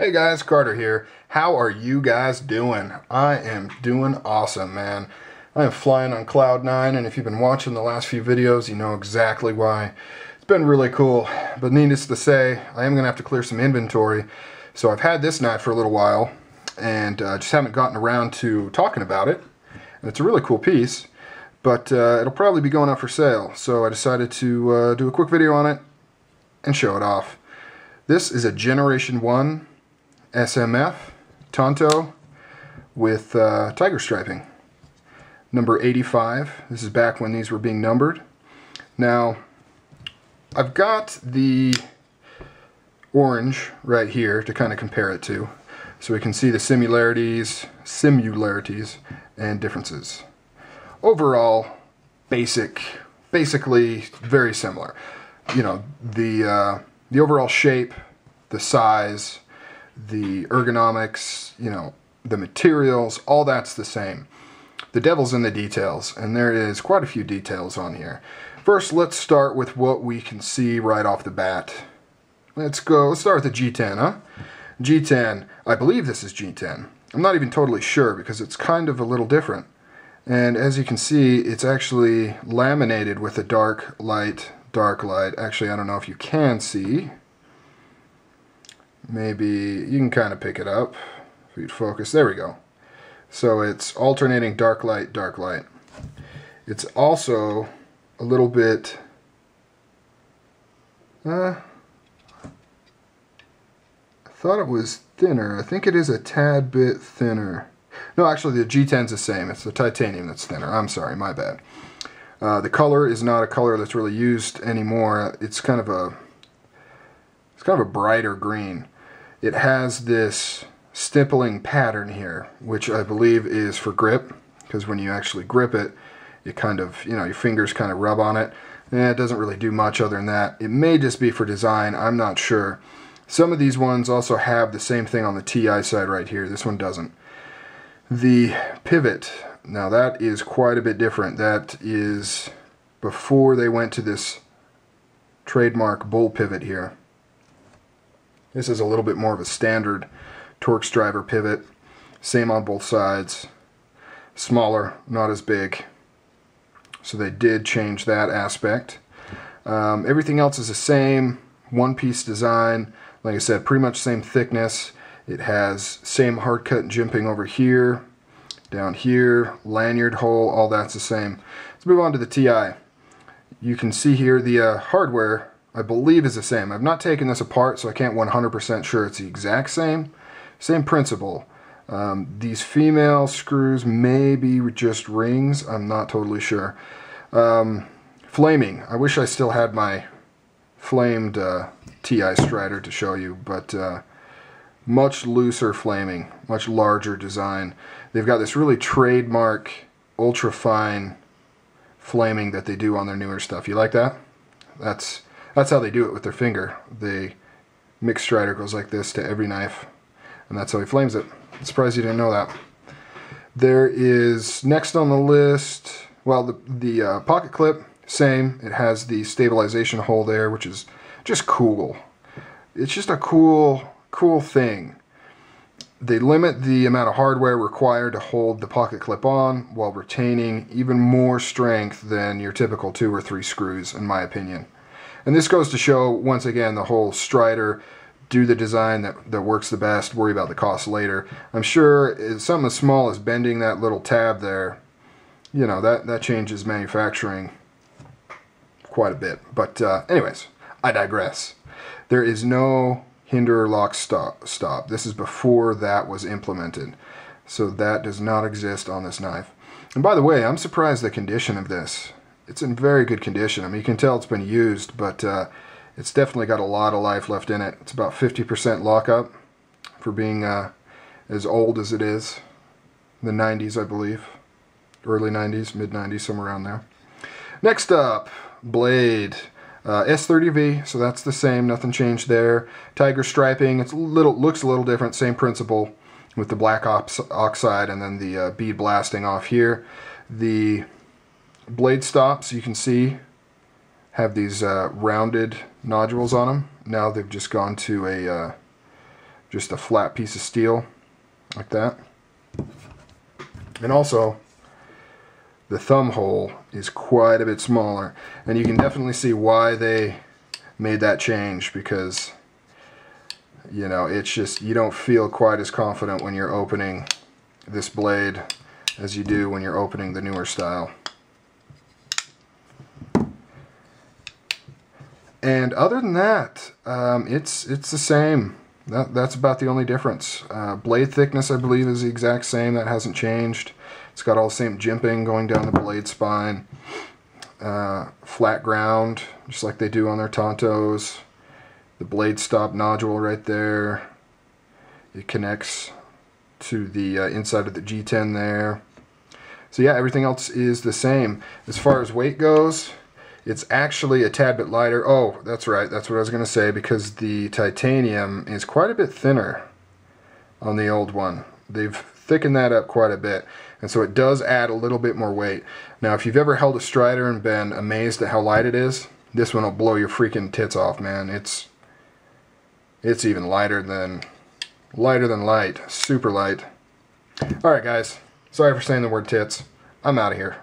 Hey guys, Carter here. How are you guys doing? I am doing awesome, man. I am flying on cloud nine, and if you've been watching the last few videos, you know exactly why. It's been really cool, but needless to say, I am going to have to clear some inventory. So I've had this knife for a little while, and just haven't gotten around to talking about it. And it's a really cool piece, but it'll probably be going up for sale. So I decided to do a quick video on it and show it off. This is a Generation 1 SMF Tonto with tiger striping, number 85. This is back when these were being numbered. Now I've got the orange right here to kind of compare it to, so we can see the similarities and differences. Overall, basically very similar. You know, the overall shape, the size, the ergonomics, you know, the materials, all that's the same. The devil's in the details, and there is quite a few details on here. First, let's start with what we can see right off the bat. Let's start with the G10, huh? G10, I believe this is G10. I'm not even totally sure because it's kind of a little different. And as you can see, it's actually laminated with a dark light. Actually, I don't know if you can see. Maybe you can kind of pick it up if you'd focus. There we go. So it's alternating dark light, dark light. It's also a little bit I thought it was thinner. I think it is a tad bit thinner. No, actually the G10's the same. It's the titanium that's thinner. I'm sorry, my bad. The color is not a color that's really used anymore. It's kind of a brighter green. It has this stippling pattern here, which I believe is for grip, because when you actually grip it, you kind of, you know, your fingers kind of rub on it. And it doesn't really do much other than that. It may just be for design, I'm not sure. Some of these ones also have the same thing on the TI side right here. This one doesn't. The pivot, now that is quite a bit different. That is before they went to this trademark bull pivot here. This is a little bit more of a standard Torx driver pivot. Same on both sides. Smaller, not as big. So they did change that aspect. Everything else is the same. One-piece design. Like I said, pretty much same thickness. It has same hard cut jimping over here, down here, lanyard hole, all that's the same. Let's move on to the TI. You can see here the hardware, I believe, is the same. I've not taken this apart, so I can't 100% sure it's the exact same. Same principle. These female screws may be just rings. I'm not totally sure. Flaming. I wish I still had my flamed TI Strider to show you, but much looser flaming, much larger design. They've got this really trademark ultra fine flaming that they do on their newer stuff. You like that? That's how they do it with their finger. The MIG Strider goes like this to every knife, and that's how he flames it. I'm surprised you didn't know that. There is, next on the list, well, the pocket clip, same. It has the stabilization hole there, which is just cool. It's just a cool thing. They limit the amount of hardware required to hold the pocket clip on while retaining even more strength than your typical 2 or 3 screws, in my opinion. And this goes to show, once again, the whole Strider, do the design that works the best, worry about the cost later. I'm sure something as small as bending that little tab there, you know, that changes manufacturing quite a bit. But anyways, I digress. There is no hinder lock stop. This is before that was implemented. So that does not exist on this knife. And by the way, I'm surprised the condition of this. It's in very good condition. I mean, you can tell it's been used, but it's definitely got a lot of life left in it. It's about 50% lockup for being as old as it is. The 90s, I believe. Early 90s, mid 90s, somewhere around there. Next up, blade. S30V, so that's the same, nothing changed there. Tiger striping, looks a little different, same principle with the black oxide and then the bead blasting off here. The blade stops, you can see, have these rounded nodules on them. Now they've just gone to a just a flat piece of steel like that. And also, the thumb hole is quite a bit smaller, and you can definitely see why they made that change, because you know, it's just, you don't feel quite as confident when you're opening this blade as you do when you're opening the newer style. And other than that, it's the same. That's about the only difference. Blade thickness, I believe, is the exact same. That hasn't changed. It's got all the same jimping going down the blade spine. Flat ground, just like they do on their Tontos. The blade stop nodule right there. It connects to the inside of the G10 there. So yeah, everything else is the same. As far as weight goes, it's actually a tad bit lighter. Oh, that's right. That's what I was going to say, because the titanium is quite a bit thinner on the old one. They've thickened that up quite a bit, and so it does add a little bit more weight. Now, if you've ever held a Strider and been amazed at how light it is, this one will blow your freaking tits off, man. It's even lighter than light. Super light. Alright guys, sorry for saying the word tits. I'm out of here.